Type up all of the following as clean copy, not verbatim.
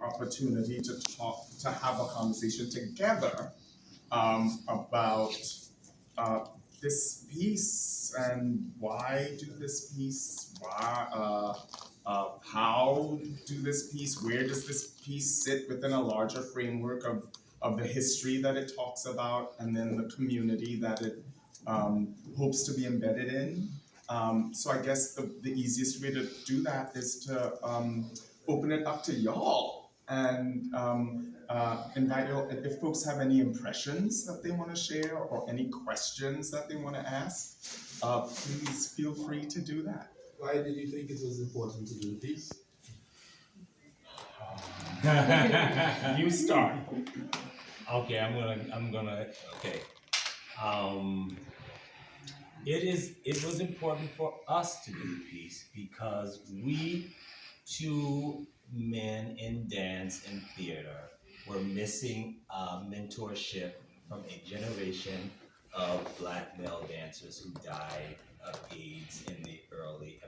opportunity to have a conversation together about uh, this piece and why do this piece, how do this piece, where does this piece sit within a larger framework of the history that it talks about, and then the community that it hopes to be embedded in. So I guess the easiest way to do that is to open it up to y'all and invite y'all. If folks have any impressions that they want to share or any questions that they want to ask, please feel free to do that. Why did you think it was important to do the piece? You start. Okay, I'm gonna. Okay. It was important for us to do the piece because we, two men in dance and theater, were missing mentorship from a generation of Black male dancers who died of AIDS in the early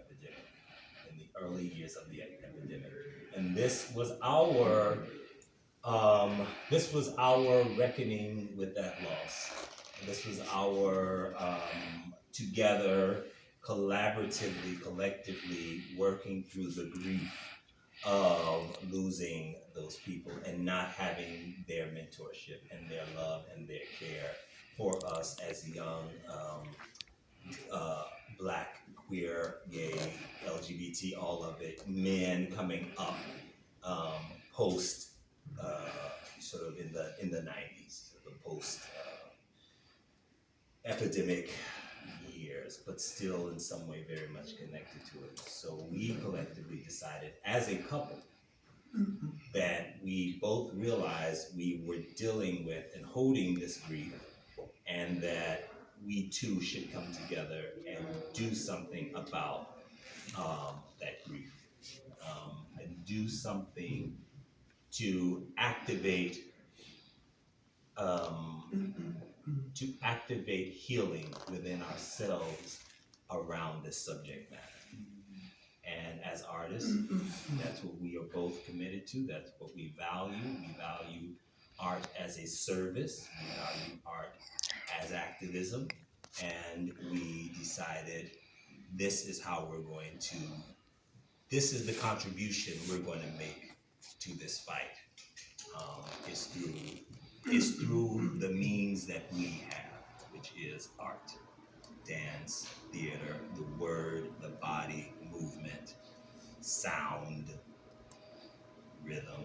years of the epidemic. And this was our reckoning with that loss. This was our together, collaboratively, collectively working through the grief of losing those people and not having their mentorship and their love and their care for us as young Black, queer, gay, LGBT, all of it, men coming up post sort of in the 90s, the post epidemic years, but still in some way very much connected to it. So we collectively decided as a couple that we both realized we were dealing with and holding this grief, and that we too should come together and do something about that grief, and do something to activate healing within ourselves around this subject matter. And as artists, that's what we are both committed to. That's what we value. We value art as a service. We value art as activism. And we decided this is the contribution we're going to make to this fight. It's through the means that we have, which is art, dance, theater, the word, the body, movement, sound, rhythm.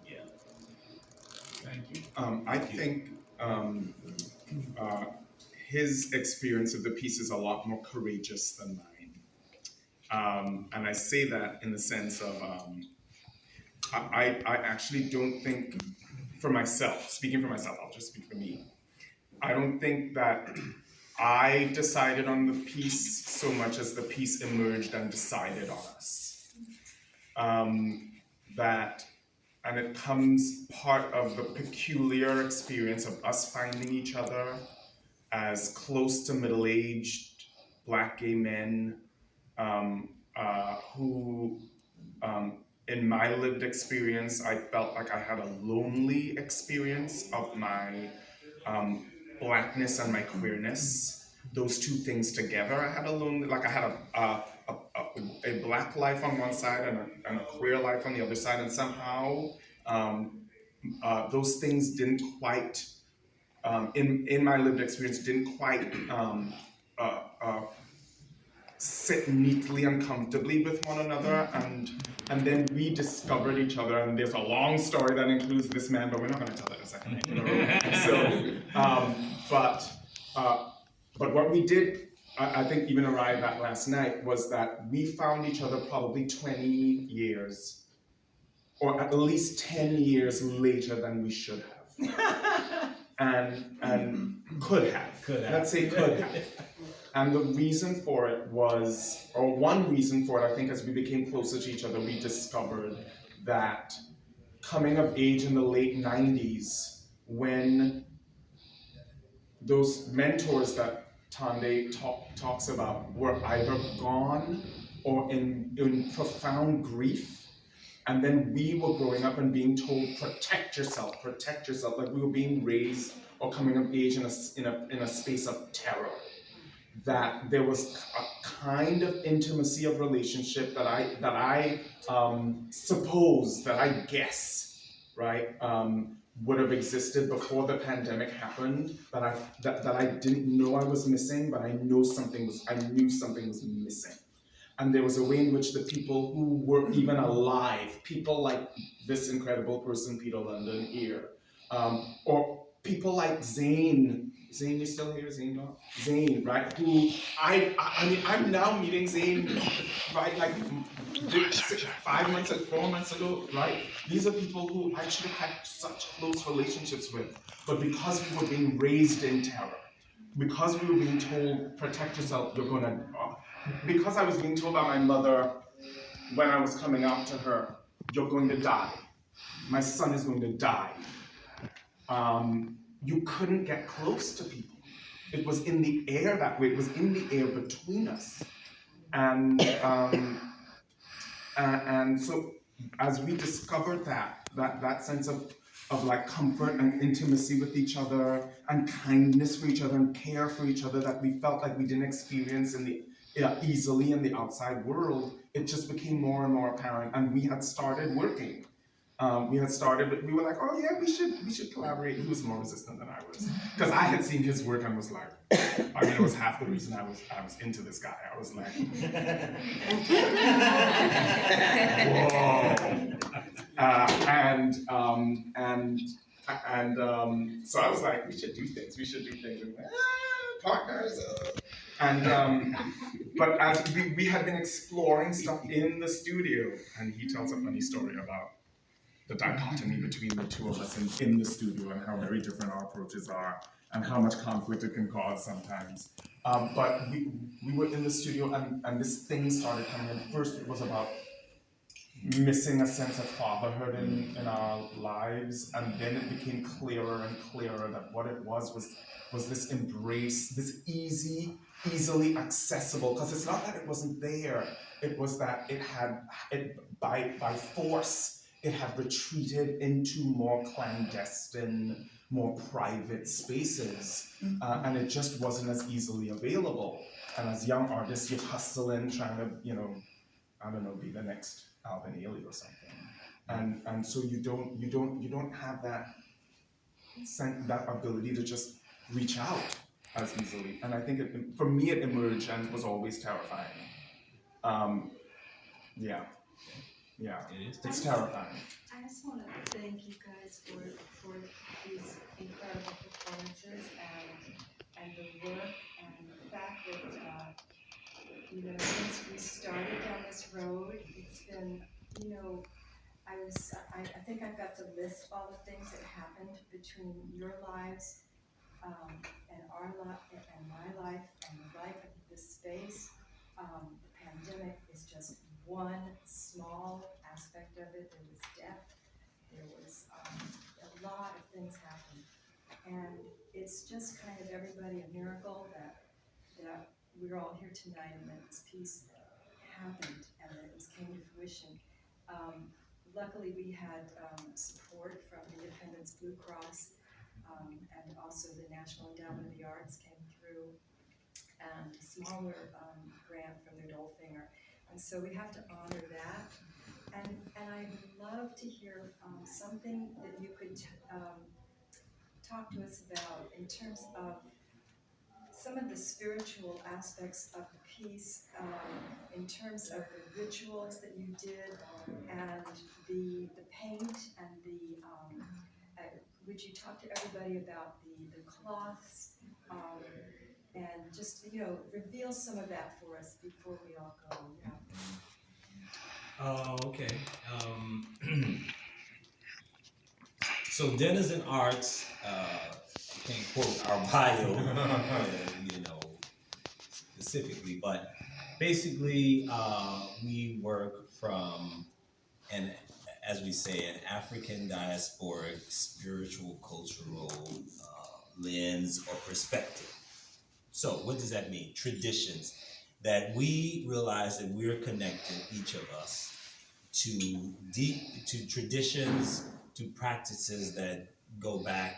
Yeah. Thank you. I think his experience of the piece is a lot more courageous than mine. And I say that in the sense of, I actually don't think, for myself, speaking for myself, I'll just speak for me. I don't think that I decided on the piece so much as the piece emerged and decided on us. And it comes part of the peculiar experience of us finding each other as close to middle-aged Black gay men who, in my lived experience, I felt like I had a lonely experience of my Blackness and my queerness. Those two things together, I had a Black life on one side and a queer life on the other side, and somehow those things didn't quite, in my lived experience, didn't quite sit neatly and comfortably with one another, and then we discovered each other, and there's a long story that includes this man, but we're not going to tell that in a second. But what we did, I think even arrived at last night, was that we found each other probably 20 years, or at least 10 years later than we should have. and could have. Let's say could have. And the reason for it was, or one reason for it, I think, as we became closer to each other, we discovered that coming of age in the late 90s, when those mentors that Tande talks about were either gone or in profound grief, And then we were growing up and being told, protect yourself, protect yourself. Like we were being raised or coming of age in a space of terror. That there was a kind of intimacy of relationship that I suppose, that I guess, right, would have existed before the pandemic happened, that I didn't know I was missing, but I knew something was missing. And there was a way in which the people who were even alive, people like this incredible person, Peter London here, or people like Zane, you still here, Zane? No? Zane, right? Who I mean, I'm now meeting Zane, right? Like 4 months ago, right? These are people who I should have had such close relationships with, but because we were being raised in terror, because we were being told, protect yourself, you're gonna, because I was being told by my mother when I was coming out to her, you're going to die. My son is going to die. You couldn't get close to people. It was in the air that way. It was in the air between us. And so as we discovered that sense of like comfort and intimacy with each other and kindness for each other and care for each other that we felt like we didn't experience easily in the outside world, it just became more and more apparent. And we had started working. We were like, oh yeah, we should collaborate. He was more resistant than I was. Because I had seen his work and was like, I mean, it was half the reason I was into this guy. I was like, whoa. So I was like, we should do things. And, partners. But as we had been exploring stuff in the studio, and he tells a funny story about the dichotomy between the two of us in the studio and how very different our approaches are and how much conflict it can cause sometimes. But we were in the studio and this thing started coming in. First it was about missing a sense of fatherhood in our lives, and then it became clearer and clearer that what it was this embrace, this easily accessible, because it's not that it wasn't there, it was that it by force it had retreated into more clandestine, more private spaces, and it just wasn't as easily available. And as young artists, you hustle in trying to, I don't know, be the next Alvin Ailey or something, and so you don't have that ability to just reach out as easily. And I think for me it emerged and was always terrifying. Yeah. It's terrifying. I just want to thank you guys for these incredible performances and the work and the fact that since we started down this road, it's been I think I've got to list all the things that happened between your lives and our life and my life and the life of this space. The pandemic is just one small aspect of it. There was death. There was a lot of things happened, and it's just kind of everybody a miracle that we're all here tonight and that this piece happened and that it came to fruition. Luckily, we had support from Independence Blue Cross and also the National Endowment of the Arts came through, and a smaller grant from the Dolfinger. And so we have to honor that. And I'd love to hear something that you could talk to us about in terms of some of the spiritual aspects of the piece, in terms of the rituals that you did and the paint and would you talk to everybody about the cloths and just reveal some of that for us before we all go. Okay. So Denizen Arts, I can't quote our bio, specifically, but basically we work from as we say, an African diasporic spiritual cultural lens or perspective. So what does that mean? Traditions that we realize that we're connected, each of us, to traditions, to practices that go back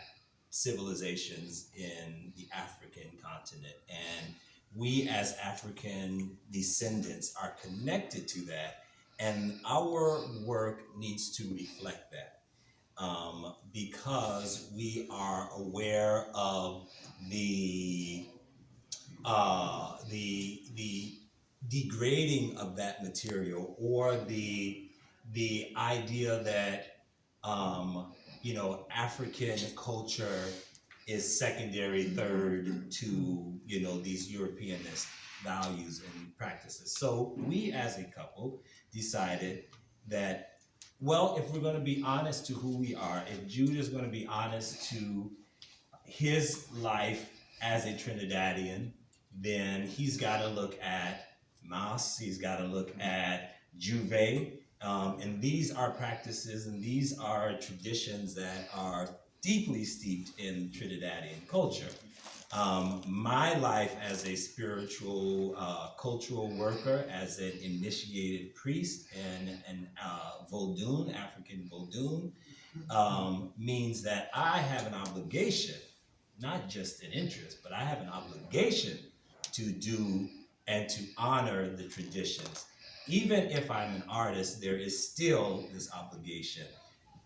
civilizations in the African continent. And we as African descendants are connected to that, and our work needs to reflect that, because we are aware of the the degrading of that material, or the idea that African culture is secondary, third to these Europeanist values and practices. So we as a couple decided that, well, if we're going to be honest to who we are, if Jude is going to be honest to his life as a Trinidadian, then he's got to look at Mas, he's got to look at Juve, and these are practices and these are traditions that are deeply steeped in Trinidadian culture. My life as a spiritual, cultural worker, as an initiated priest and Vodun, African Vodun, means that I have an obligation, not just an interest, but I have an obligation to do and to honor the traditions. Even if I'm an artist, there is still this obligation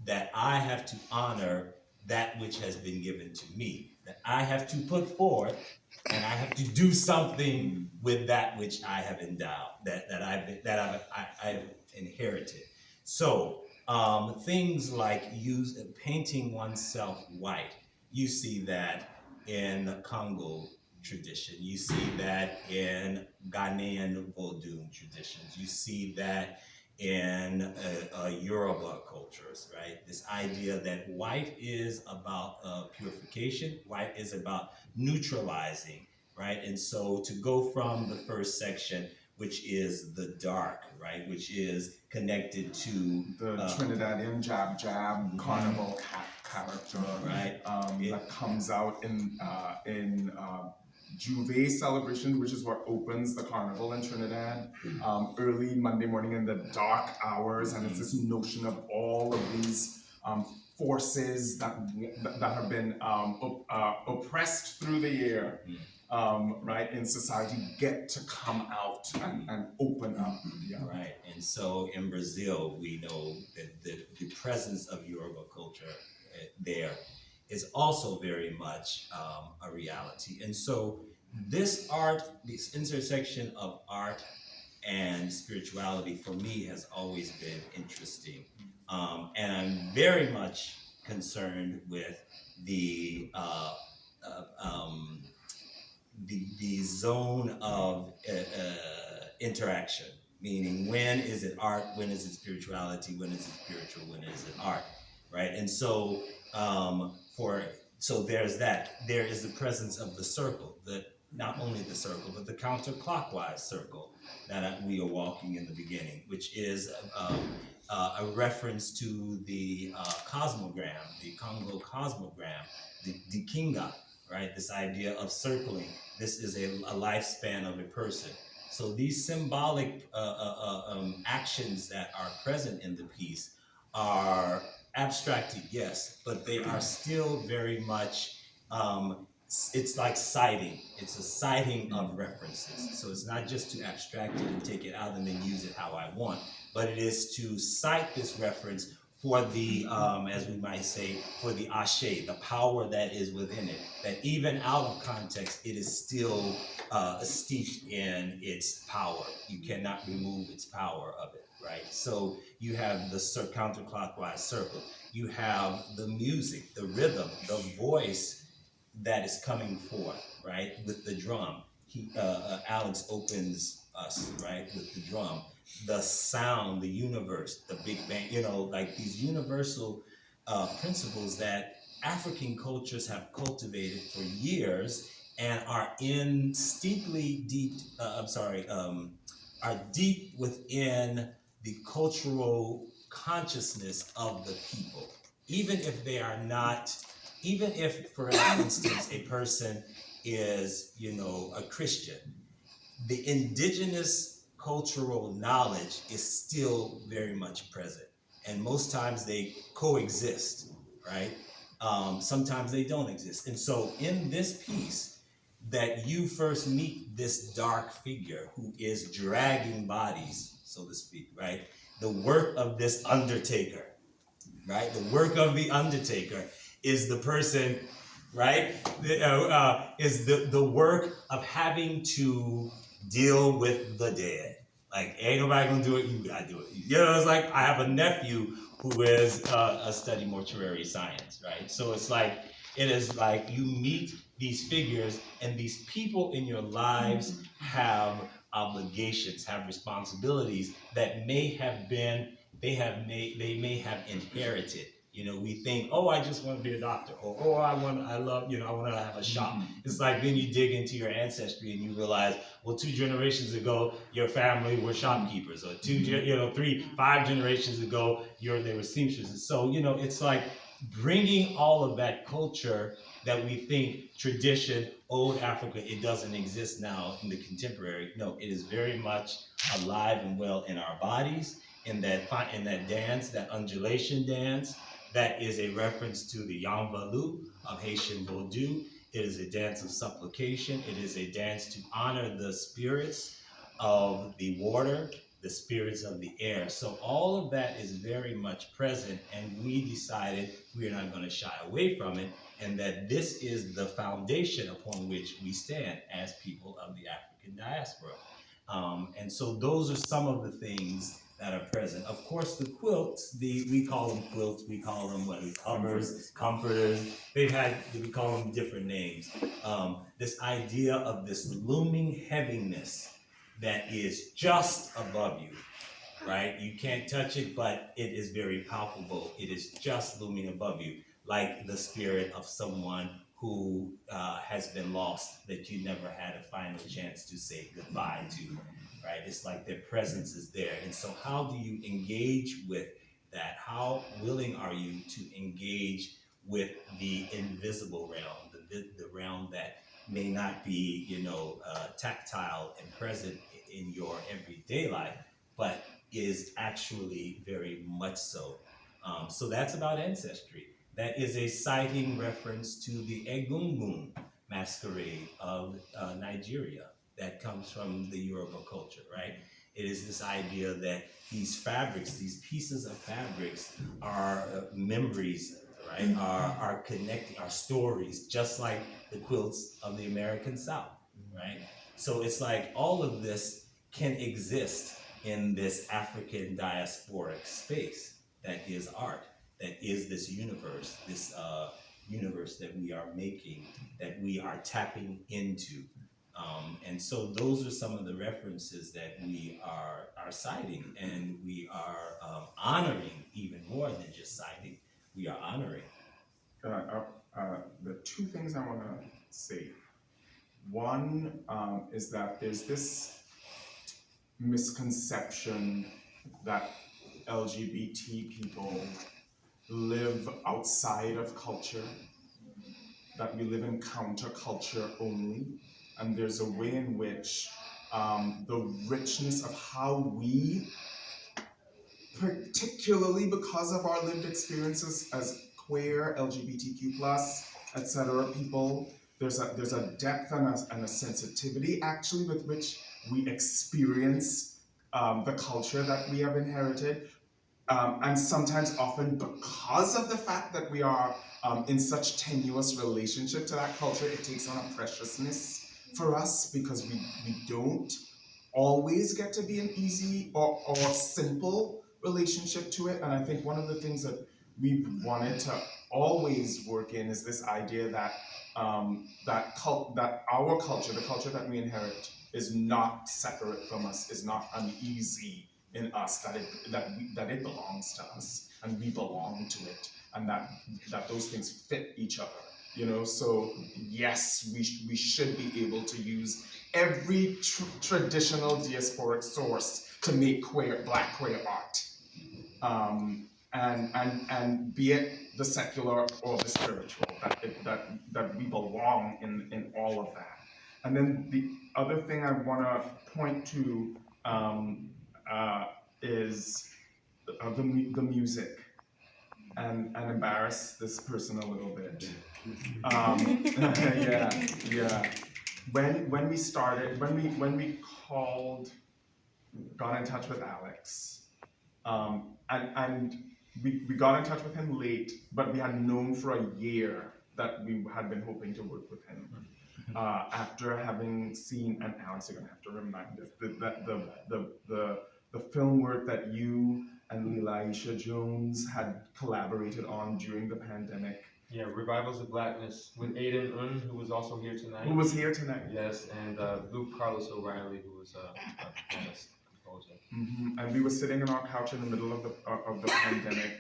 that I have to honor that which has been given to me, that I have to put forth, and I have to do something with that which I have endowed, that I've inherited. So things like painting oneself white, you see that in the Congo tradition, you see that in Ghanaian Vodun traditions, you see that in Yoruba cultures, right? This idea that white is about purification, white is about neutralizing, right? And so to go from the first section, which is the dark, right, which is connected to The Trinidadian jab carnival character, right, that comes out in Juve celebration, which is what opens the carnival in Trinidad, early Monday morning in the dark hours, and it's this notion of all of these forces that have been oppressed through the year, right, in society, get to come out and open up. Yeah. Right, and so in Brazil, we know that the presence of Yoruba culture there is also very much a reality. And so this intersection of art and spirituality for me has always been interesting. And I'm very much concerned with the zone of interaction, meaning when is it art, when is it spirituality, when is it spiritual, when is it art, right? And so so there's that. There is the presence of the circle, not only the circle, but the counterclockwise circle that we are walking in the beginning, which is a reference to the cosmogram, the Congo cosmogram, the Kinga, right? This idea of circling. This is a lifespan of a person. So these symbolic actions that are present in the piece are abstracted, yes, but they are still very much, it's like citing. It's a citing of references. So it's not just to abstract it and take it out and then use it how I want, but it is to cite this reference for the, as we might say, for the ashe, the power that is within it, that even out of context, it is still steeped in its power. You cannot remove its power of it, right? So you have the counterclockwise circle. You have the music, the rhythm, the voice that is coming forth, right, with the drum. Alex opens us, right, with the drum. The sound, the universe, the Big Bang, like these universal principles that African cultures have cultivated for years and are are deep within the cultural consciousness of the people. Even if they are not, even if, for instance, a person is, a Christian, the indigenous cultural knowledge is still very much present. And most times they coexist, right? Sometimes they don't exist. And so in this piece, that you first meet this dark figure who is dragging bodies, so to speak, right? The work of this undertaker, right? The work of the undertaker is the person, right? Is the work of having to deal with the dead. Like, ain't nobody gonna do it, you gotta do it. You know, it's like I have a nephew who is a study mortuary science, right? So it's like, it is like you meet these figures, and these people in your lives have obligations, have responsibilities that may have been, they may have inherited. You know, we think, oh, I just want to be a doctor, or oh, I love, you know, I want to have a shop. It's like then you dig into your ancestry and you realize, well, 2 generations ago, your family were shopkeepers, or 3, 5 generations ago, they were seamstresses. So, you know, it's like bringing all of that culture that we think tradition, old Africa, it doesn't exist now in the contemporary. No, it is very much alive and well in our bodies, in that dance, that undulation dance. That is a reference to the Yanvalu of Haitian Vodou. It is a dance of supplication. It is a dance to honor the spirits of the water, the spirits of the air. So all of that is very much present, and we decided we are not going to shy away from it, and that this is the foundation upon which we stand as people of the African diaspora. And so those are some of the things that are present. Of course, the quilts, we call them quilts, we call them covers, comforters. We call them different names. This idea of this looming heaviness that is just above you, right? You can't touch it, but it is very palpable. It is just looming above you, like the spirit of someone who has been lost, that you never had a final chance to say goodbye to, right? It's like their presence is there. And so how do you engage with that? How willing are you to engage with the invisible realm, the realm that may not be, tactile and present in your everyday life, but is actually very much so. So that's about ancestry. That is a citing reference to the Egungun masquerade of Nigeria that comes from the Yoruba culture, right? It is this idea that these fabrics, these pieces of fabrics are memories, right? Are connecting, are stories, just like the quilts of the American South, right? So it's like all of this can exist in this African diasporic space that is art, that is this universe that we are making, that we are tapping into. And so those are some of the references that we are citing, and we are honoring even more than just citing. We are honoring. The 2 things I want to say. One is that there's this misconception that LGBT people live outside of culture, that we live in counterculture only, and there's a way in which the richness of how we, particularly because of our lived experiences as queer, LGBTQ+, etc. people, there's a depth and a sensitivity actually with which we experience the culture that we have inherited. And sometimes often because of the fact that we are in such tenuous relationship to that culture, it takes on a preciousness for us because we don't always get to be an easy or simple relationship to it. And I think one of the things that we've wanted to always work in is this idea that that our culture, the culture that we inherit, is not separate from us, is not uneasy in us, that it belongs to us and we belong to it, and that those things fit each other. So yes, we should be able to use every traditional diasporic source to make black queer art, and be it the secular or the spiritual, that we belong in all of that. And then the other thing I want to point to um, is the music, and embarrass this person a little bit. Yeah, yeah. When we started, when we called, got in touch with Alex, and we got in touch with him late, but we had known for a year that we had been hoping to work with him. After having seen, and Alex, you're gonna have to remind us the film work that you and Lila Aisha Jones had collaborated on during the pandemic. Yeah, Revivals of Blackness with Aiden Un, who was also here tonight. Who was here tonight? Yes, and Luke Carlos O'Reilly, who was a pianist, composer. And we were sitting on our couch in the middle of the pandemic,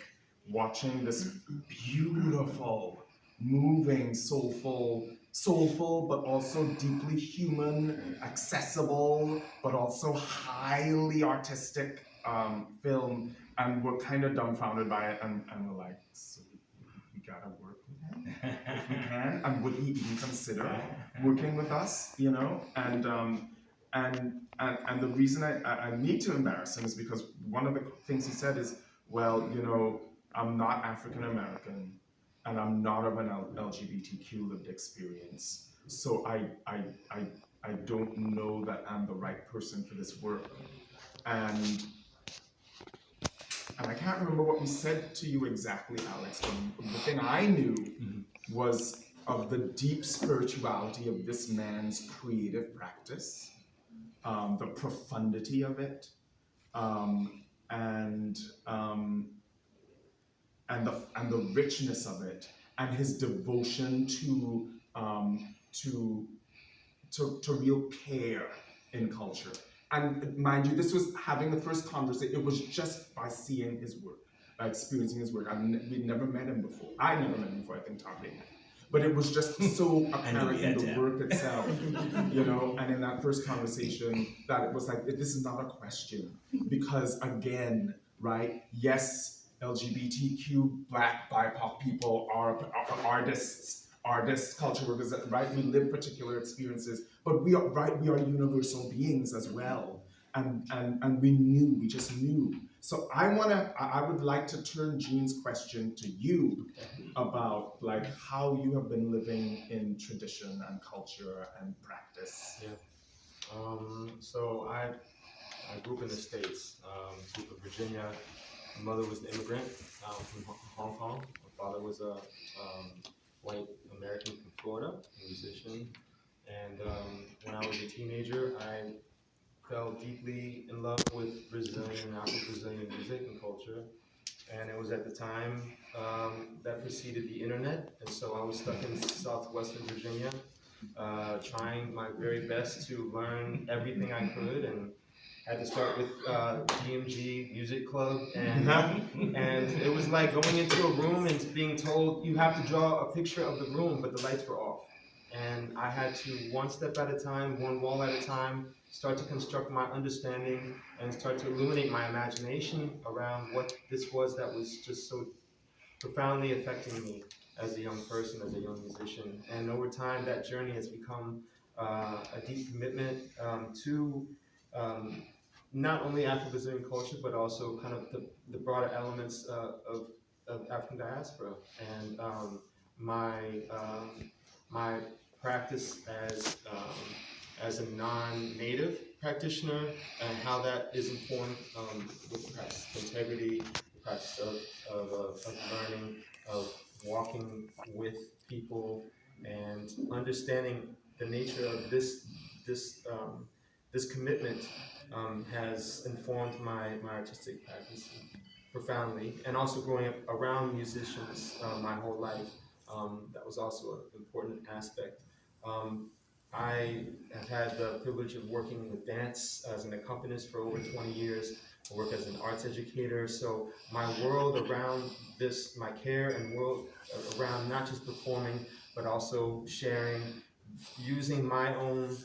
watching this beautiful, moving, soulful, but also deeply human, accessible, but also highly artistic film, and we're kind of dumbfounded by it, and we're like, so we gotta work with him if we can, and would he even consider working with us, you know? And the reason I need to embarrass him is because one of the things he said is, well, you know, I'm not African American, and I'm not of an LGBTQ lived experience, so I don't know that I'm the right person for this work, and I can't remember what we said to you exactly, Alex, but the thing I knew was of the deep spirituality of this man's creative practice, the profundity of it, and the richness of it, and his devotion to real care in culture. And mind you, this was having the first conversation. It was just by seeing his work, by experiencing his work. We'd never met him before. I never met him before. I think Tom had. But it was just so apparent in the work itself, you know. And in that first conversation, that it was like, this is not a question, because again, right? Yes, LGBTQ, Black, BIPOC people are artists, culture workers, right? We live particular experiences, but we are universal beings as well. And we just knew. So I would like to turn Jean's question to you about like how you have been living in tradition and culture and practice. Yeah. So I grew up in the States, grew up in Virginia. My mother was an immigrant from Hong Kong. My father was a white American from Florida, a musician. And when I was a teenager, I fell deeply in love with Brazilian and Afro-Brazilian music and culture. And it was at the time that preceded the internet. And so I was stuck in southwestern Virginia, trying my very best to learn everything I could, and had to start with DMG Music Club, and it was like going into a room and being told you have to draw a picture of the room, but the lights were off. And I had to, one step at a time, one wall at a time, start to construct my understanding and start to illuminate my imagination around what this was that was just so profoundly affecting me as a young person, as a young musician. And over time, that journey has become a deep commitment to not only Afro-Brazilian culture, but also kind of the broader elements of African diaspora. And my practice as a non-native practitioner, and how that is informed with the practice of integrity, the practice of learning, of walking with people, and understanding the nature of this commitment has informed my artistic practice profoundly, and also growing up around musicians my whole life. That was also an important aspect. I have had the privilege of working with dance as an accompanist for over 20 years. I work as an arts educator, so my world around this, my care and world around not just performing, but also sharing, using my own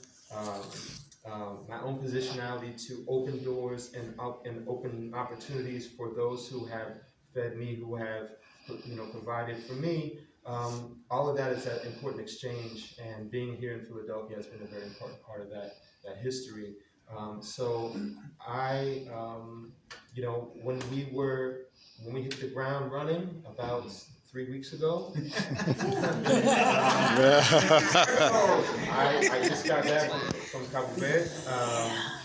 positionality to open doors and open opportunities for those who have fed me, who have provided for me. All of that is that important exchange, and being here in Philadelphia has been a very important part of that history. So I, when we hit the ground running about 3 weeks ago, I just got back from Cabo Verde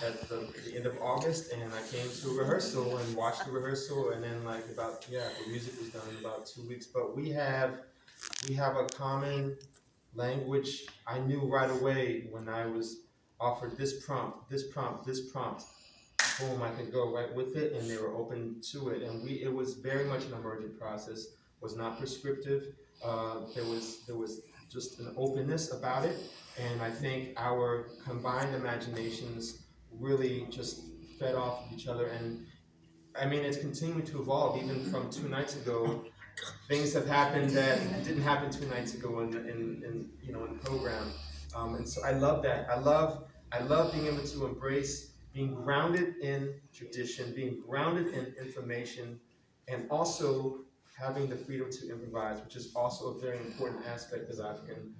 at the end of August, and I came to rehearsal and watched the rehearsal, and then the music was done in about 2 weeks. But we have a common language. I knew right away when I was offered this prompt, this prompt, this prompt. Boom, I could go right with it, and they were open to it. And it was very much an emergent process. Was not prescriptive. There was just an openness about it, and I think our combined imaginations really just fed off of each other. And I mean, it's continuing to evolve. Even from 2 nights ago, things have happened that didn't happen 2 nights ago in the program. And so I love that. I love being able to embrace being grounded in tradition, being grounded in information, and also having the freedom to improvise, which is also a very important aspect of African,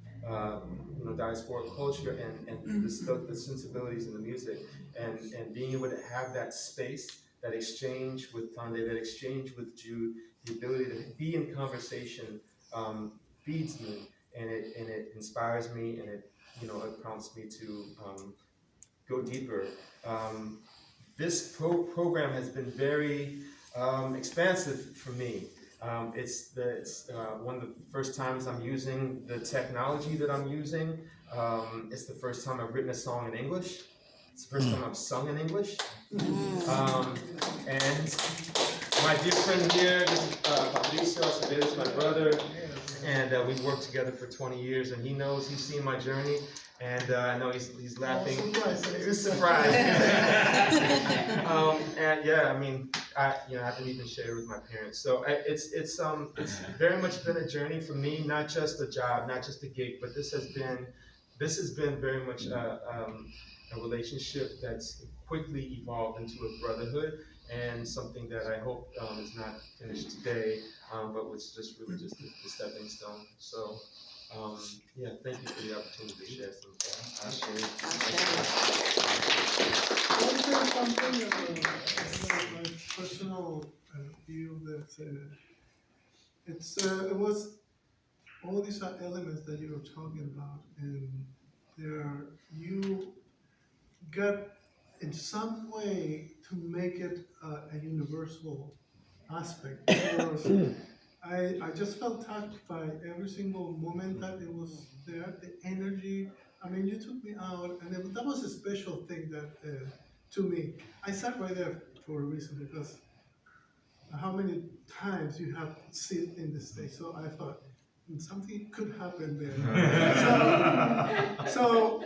diasporic culture and the sensibilities in the music, and being able to have that space, that exchange with Tande, that exchange with Jude, the ability to be in conversation feeds me, and it inspires me, and it prompts me to go deeper. Um, this program has been very expansive for me. It's one of the first times I'm using the technology that I'm using. It's the first time I've written a song in English. It's the first time I've sung in English. And my dear friend here, this is Patricio Acevedo, my brother, and we've worked together for 20 years, and he's seen my journey, and I know he's laughing. He's surprised. And yeah, I mean, I haven't even shared with my parents, so it's very much been a journey for me, not just a job, not just a gig, but this has been very much a relationship that's quickly evolved into a brotherhood, and something that I hope is not finished today, but was just really just the stepping stone. So, thank you for the opportunity to share some of Let me tell you something about my personal view that it was all these are elements that you were talking about, and you got in some way to make it a universal aspect, because I just felt touched by every single moment that it was there, the energy. I mean, you took me out, and that was a special thing that to me. I sat right there for a reason, because how many times you have sit in the stage. So I thought something could happen there. so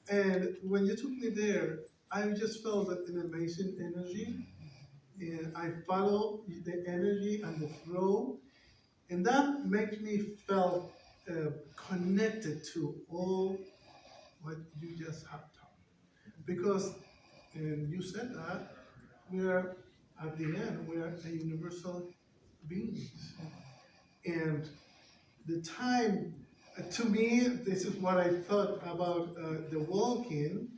and when you took me there, I just felt that an amazing energy, and I follow the energy and the flow, and that makes me felt connected to all what you just have talked. Because, and you said that, we are, at the end, we are a universal beings. And the time, to me, this is what I thought about the walking.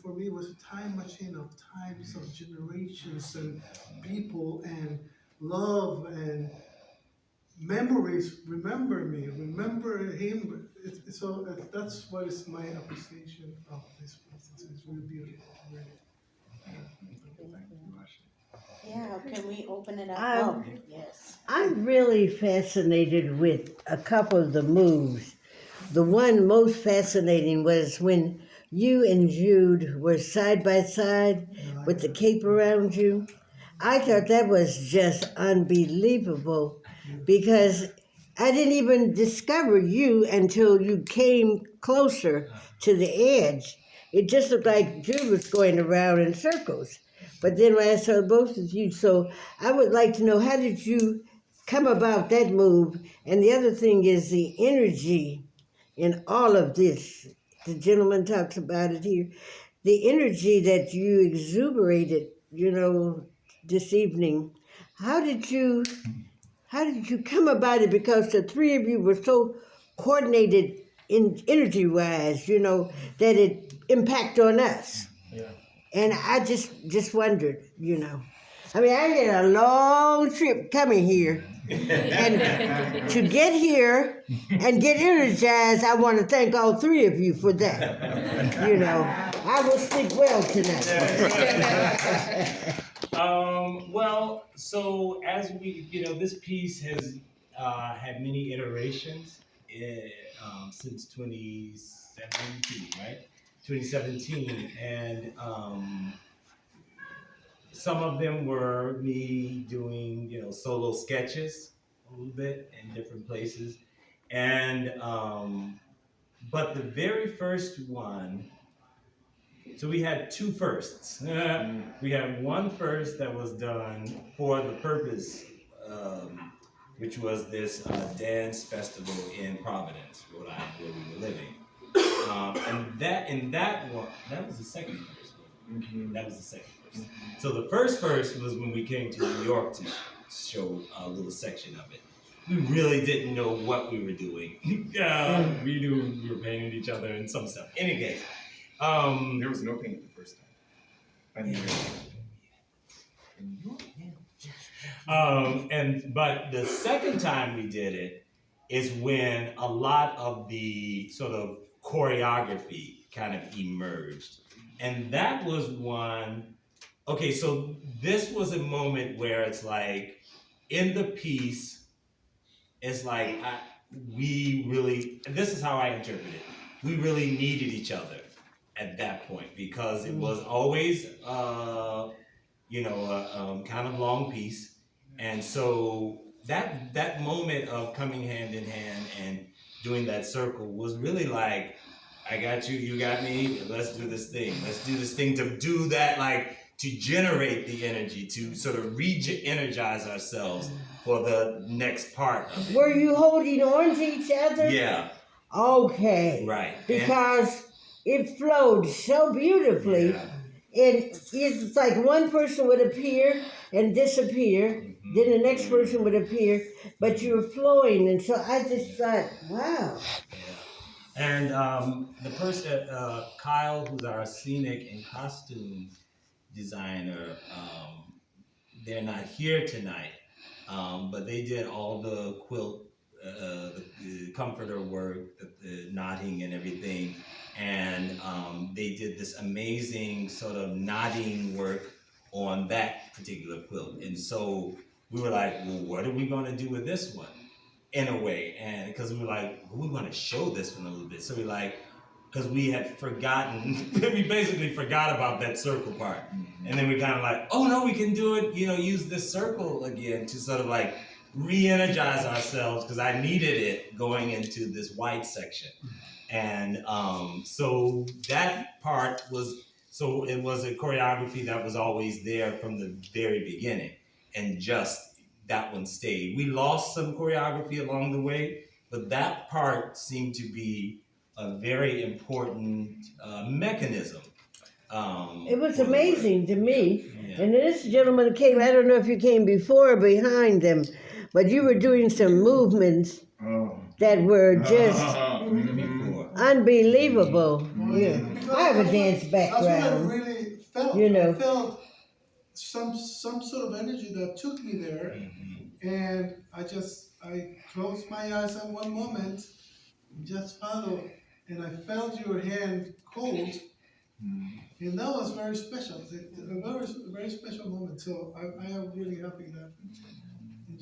For me, it was a time machine of times, of generations and people and love and memories. Remember me, remember him. So that's what is my appreciation of this place. It's really beautiful. Really. Yeah, can we open it up? Um, Yes. I'm really fascinated with a couple of the moves. The one most fascinating was when you and Jude were side by side with the cape around you. I thought that was just unbelievable, because I didn't even discover you until you came closer to the edge. It just looked like Jude was going around in circles. But then when I saw both of you, so I would like to know, how did you come about that move? And the other thing is the energy in all of this. The gentleman talks about it here. The energy that you exuberated, this evening. How did you come about it? Because the three of you were so coordinated in energy wise, that impact on us. Yeah. And I just wondered, you know. I mean, I had a long trip coming here. And to get here and get energized, I want to thank all three of you for that. You know, I will sleep well tonight. Well, so as we, this piece has had many iterations since 2017, right? 2017, and some of them were me doing, solo sketches a little bit in different places, and but the very first one. So we had two firsts. We had one first that was done for the purpose, which was this dance festival in Providence, Rhode Island, where we were living. And that one, that was the second first. That was the second first. So the first was when we came to New York to show a little section of it. We really didn't know what we were doing. We knew we were painting each other and some stuff. Any case. There was no paint the first time. But the second time we did it is when a lot of the sort of choreography kind of emerged. And that was one, okay, so this was a moment where it's like, in the piece, it's like, this is how I interpret it. We really needed each other at that point, because it was always, kind of long piece. And so that moment of coming hand in hand and doing that circle was really like, I got you, you got me, let's do this thing. Let's do this thing to do that, like, to generate the energy, to sort of re-energize ourselves for the next part of it. Were you holding on to each other? Yeah. Okay. Right. Because it flowed so beautifully. Yeah. And it's like one person would appear and disappear, then the next person would appear, but you were flowing. And so I just thought, wow. And the person, Kyle, who's our scenic and costume designer, they're not here tonight, but they did all the quilt, the comforter work, the knotting and everything. And they did this amazing sort of knotting work on that particular quilt. And so we were like, well, what are we going to do with this one? In a way, and because we were like, well, we want to show this one a little bit. So we like, because we had forgotten, we basically forgot about that circle part. And then we kind of like, oh no, we can do it, use this circle again to sort of like re-energize ourselves, because I needed it going into this white section. And so that part was, so it was a choreography that was always there from the very beginning, and just that one stayed. We lost some choreography along the way, but that part seemed to be a very important mechanism. It was amazing to me. Yeah. And this gentleman came, I don't know if you came before or behind them, but you were doing some movements that were just unbelievable. Yeah. I have a dance That's what I background. really felt. You know. I felt some sort of energy that took me there, and I closed my eyes at one moment, just followed, and I felt your hand cold, and that was very special. A very special moment. So I am really happy that.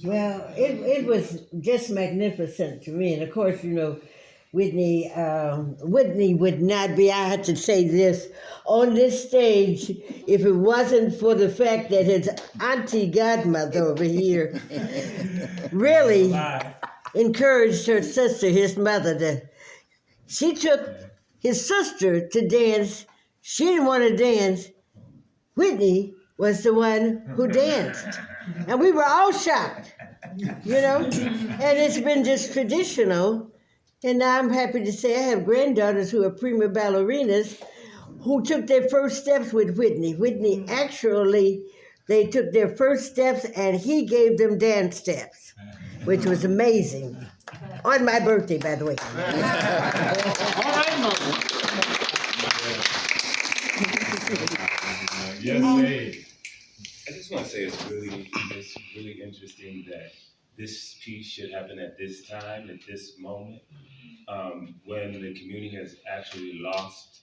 Well, it was just magnificent to me. And of course, Whitney would not be, I had to say this, on this stage if it wasn't for the fact that his auntie godmother over here really encouraged her sister, his mother, she took his sister to dance. She didn't want to dance. Whitney was the one who danced. And we were all shocked, And it's been just traditional. And now I'm happy to say I have granddaughters who are prima ballerinas who took their first steps with Whitney. Whitney actually, they took their first steps and he gave them dance steps, which was amazing. On my birthday, by the way. All right, Mother. Yes, Dave. I just want to say it's really interesting that this piece should happen at this time, at this moment, when the community has actually lost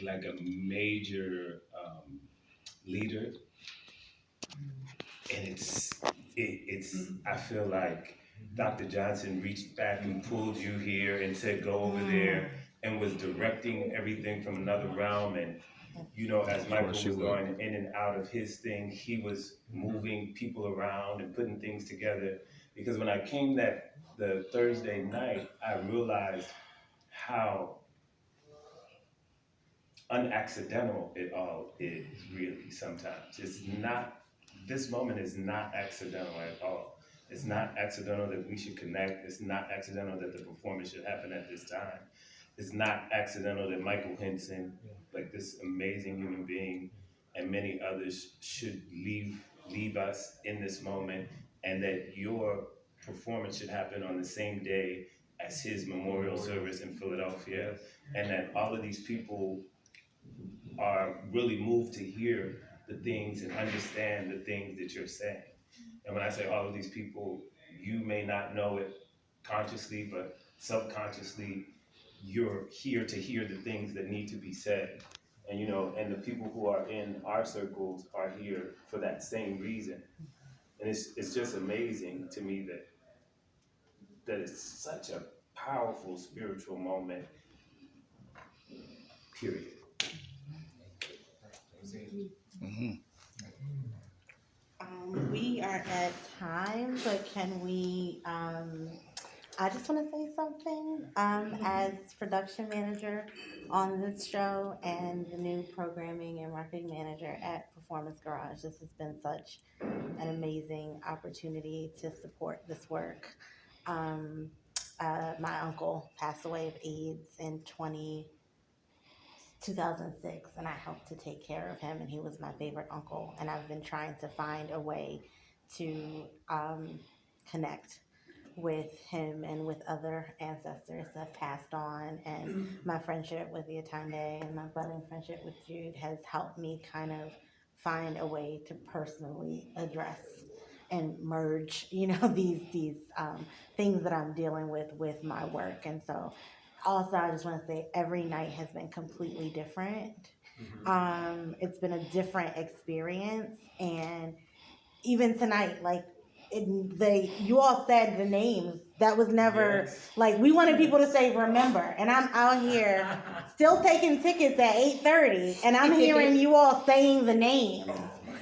like a major leader, and it's I feel like Dr. Johnson reached back and pulled you here and said go over there and was directing everything from another realm. And you know, as Michael was going in and out of his thing, he was moving people around and putting things together. Because when I came the Thursday night, I realized how unaccidental it all is really sometimes. It's not, this moment is not accidental at all. It's not accidental that we should connect. It's not accidental that the performance should happen at this time. It's not accidental that Michael Henson, like this amazing human being, and many others should leave us in this moment, and that your performance should happen on the same day as his memorial service in Philadelphia, and that all of these people are really moved to hear the things and understand the things that you're saying. And when I say all of these people, you may not know it consciously, but subconsciously, you're here to hear the things that need to be said. And you know, and the people who are in our circles are here for that same reason. And it's just amazing to me that it's such a powerful spiritual moment, period. We are at time, but can we, I just want to say something. As production manager on this show and the new programming and marketing manager at Performance Garage, this has been such an amazing opportunity to support this work. My uncle passed away of AIDS in 2006, and I helped to take care of him, and he was my favorite uncle. And I've been trying to find a way to connect with him and with other ancestors that have passed on. And my friendship with Yatande and my budding friendship with Jude has helped me kind of find a way to personally address and merge, these things that I'm dealing with my work. And so also, I just want to say every night has been completely different. It's been a different experience, and even tonight, like you all said the names. That was never like we wanted people to say remember, and I'm out here still taking tickets at 8:30, and I'm hearing you all saying the names,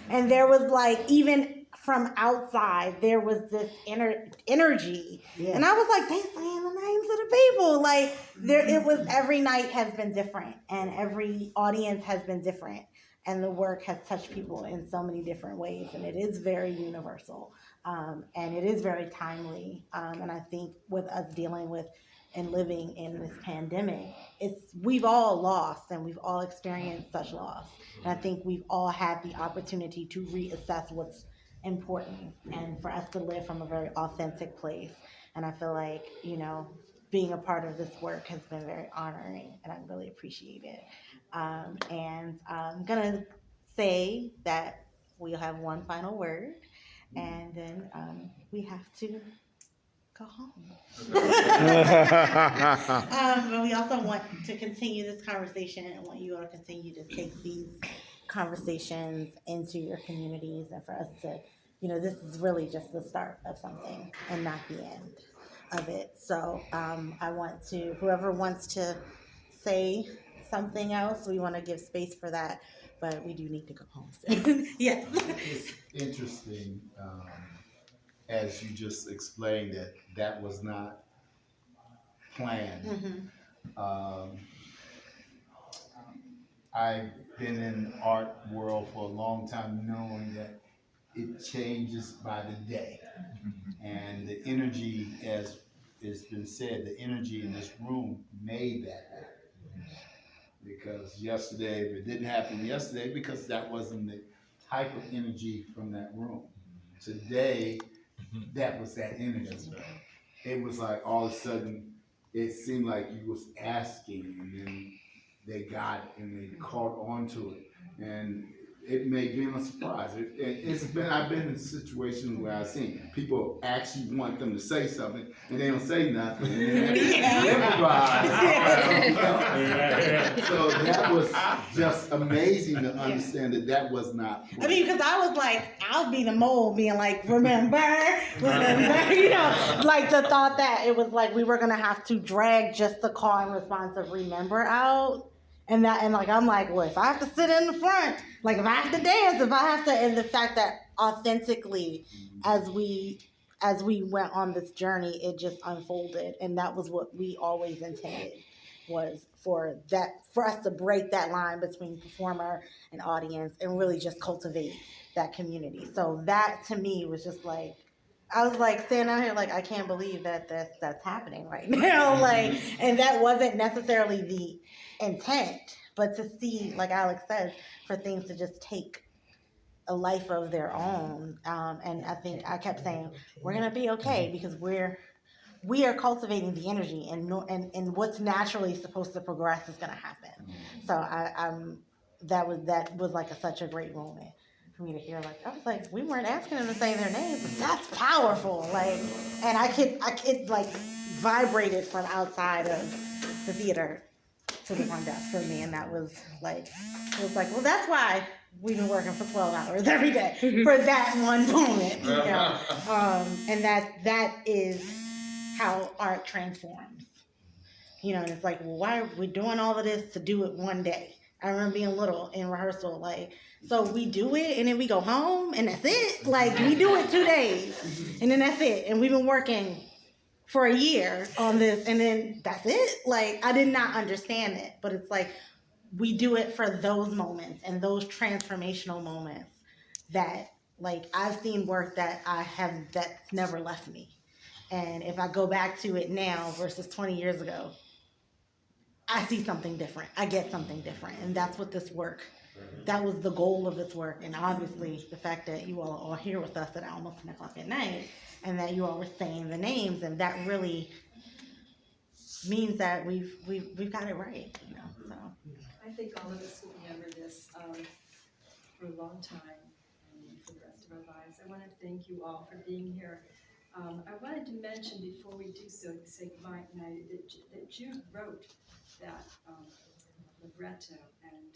and there was like even from outside there was this energy, and I was like, they saying the names of the people. Like it was every night has been different, and every audience has been different. And the work has touched people in so many different ways, and it is very universal, and it is very timely. And I think with us dealing with and living in this pandemic, we've all lost and we've all experienced such loss. And I think we've all had the opportunity to reassess what's important and for us to live from a very authentic place. And I feel like, being a part of this work has been very honoring, and I really appreciate it. And I'm gonna say that we'll have one final word, and then we have to go home. But we also want to continue this conversation and want you all to continue to take these conversations into your communities, and for us to, this is really just the start of something and not the end of it. So I want to, whoever wants to say something else, we want to give space for that, but we do need to go home soon. Yes. It's interesting, as you just explained that was not planned. Um, I've been in the art world for a long time, knowing that it changes by the day. And the energy, as it's been said, the energy in this room made that happen. Because yesterday, if it didn't happen yesterday, because that wasn't the type of energy from that room. Today, that was that energy. It was like all of a sudden, it seemed like you was asking, and then they got it and they caught on to it. And it may be a surprise. I've been in situations where I've seen people actually want them to say something and they don't say nothing. And then improvise. So that was just amazing to understand that was not. I mean, because I was like, I'll be the mole being like, remember, you know, like the thought that it was like we were going to have to drag just the call and response of remember out. And like, I'm like, well, if I have to sit in the front, like if I have to dance, if I have to, and the fact that authentically, as we went on this journey, it just unfolded. And that was what we always intended, was for us to break that line between performer and audience and really just cultivate that community. So that to me was just like, I was like standing out here like, I can't believe that's happening right now. Like, and that wasn't necessarily the intent, but to see, like Alex says, for things to just take a life of their own. And I think I kept saying, we're gonna be okay because we are cultivating the energy, and what's naturally supposed to progress is gonna happen. So that was like such a great moment for me to hear. Like, I was like, we weren't asking them to say their names, but that's powerful. Like, and I could like vibrated from outside of the theater to the front desk for me, and that was like, it was like, well, that's why we've been working for 12 hours every day for that one moment, you know. And that is how art transforms, you know. And it's like, well, why are we doing all of this to do it one day? I remember being little in rehearsal, like, so we do it and then we go home and that's it. Like, we do it 2 days and then that's it. And we've been working for a year on this and then that's it. Like, I did not understand it, but it's like, we do it for those moments and those transformational moments that, like, I've seen work that's never left me. And if I go back to it now versus 20 years ago, I see something different. I get something different. And that's what this work, that was the goal of this work. And obviously the fact that you all are here with us at almost 10 o'clock at night and that you all were saying the names, and that really means that we've got it right, you know. So I think all of us will remember this for a long time and for the rest of our lives. I want to thank you all for being here. I wanted to mention before we do so, say goodbye tonight, that Jude wrote that libretto, and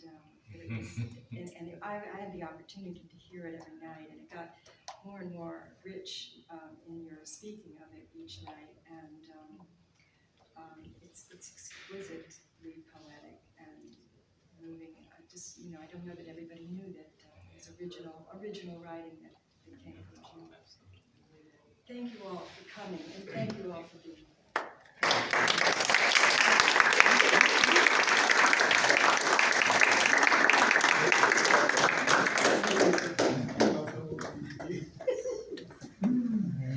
it was, and I had the opportunity to hear it every night, and it got more and more rich in your speaking of it each night, and it's exquisitely poetic and moving. I don't know that everybody knew that it was original writing that came from Jude. Thank you all for coming, and thank you all for being here.